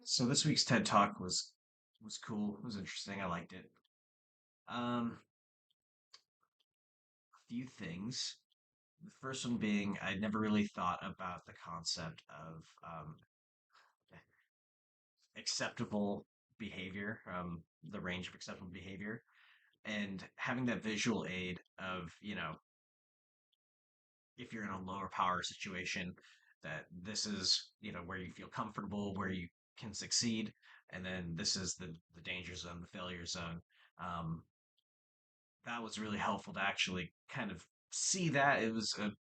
So this week's TED Talk was cool. It was interesting. I liked it. A few things. The first one being I never really thought about the concept of acceptable behavior, the range of acceptable behavior, and having that visual aid of if you're in a lower power situation, that this is where you feel comfortable, where you can succeed, and then this is the danger zone, the failure zone. Um, that was really helpful to actually kind of see that. It was a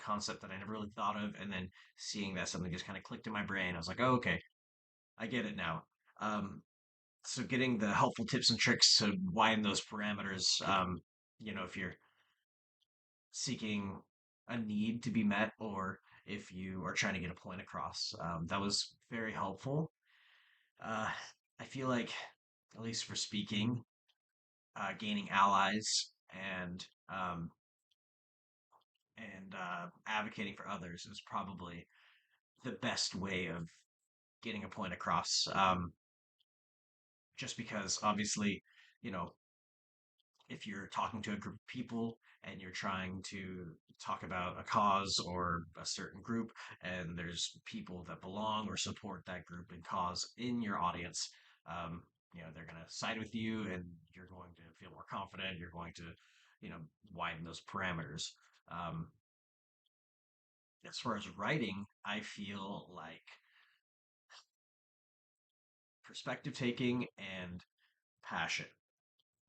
concept that I never really thought of, and then seeing that something just kind of clicked in my brain. I was like, oh, okay, I get it now. Um, so getting the helpful tips and tricks to widen those parameters. If you're seeking a need to be met or if you are trying to get a point across, that was very helpful. Uh, I feel like, at least for speaking, gaining allies and advocating for others is probably the best way of getting a point across. Just because, obviously, you know, if you're talking to a group of people and you're trying to talk about a cause or a certain group, and there's people that belong or support that group and cause in your audience, um, they're going to side with you and you're going to feel more confident. You're going to, you know, widen those parameters. Um, as far as writing, I feel like perspective taking and passion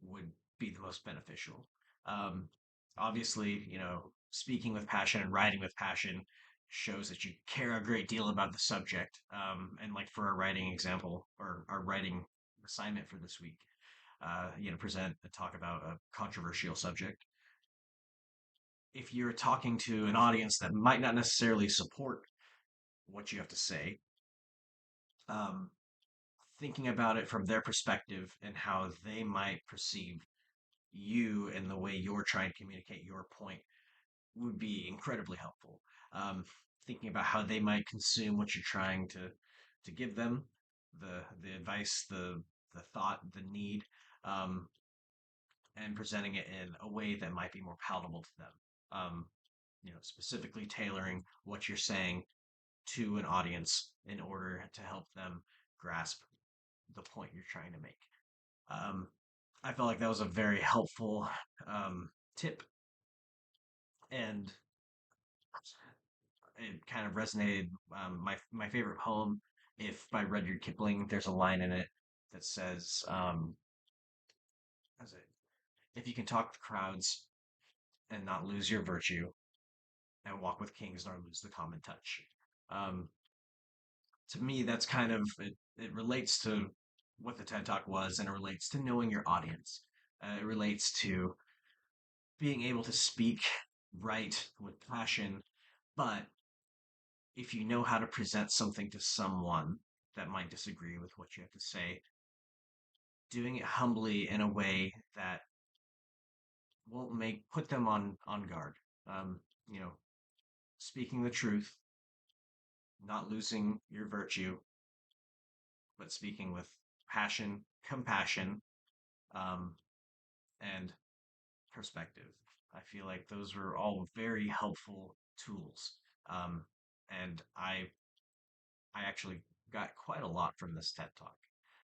would be the most beneficial. Um, obviously, speaking with passion and writing with passion shows that you care a great deal about the subject. And like for our writing example or our writing assignment for this week, present and talk about a controversial subject. If you're talking to an audience that might not necessarily support what you have to say, um, thinking about it from their perspective and how they might perceive you and the way you're trying to communicate your point would be incredibly helpful. Um, Thinking about how they might consume what you're trying to give them, the advice, the thought, the need, um, and presenting it in a way that might be more palatable to them. Specifically tailoring what you're saying to an audience in order to help them grasp the point you're trying to make. Um, I felt like that was a very helpful tip, and it kind of resonated. My favorite poem, "If" by Rudyard Kipling. There's a line in it that says, "How's it? If you can talk to crowds and not lose your virtue, and walk with kings nor lose the common touch." Um, to me, that's kind of it. It relates to what the TED Talk was, and it relates to knowing your audience. It relates to being able to speak right with passion, but if you know how to present something to someone that might disagree with what you have to say, doing it humbly in a way that won't make put them on guard. Um, you know, Speaking the truth, not losing your virtue, but speaking with passion, compassion, um, and perspective. I feel like those were all very helpful tools, and I actually got quite a lot from this TED Talk.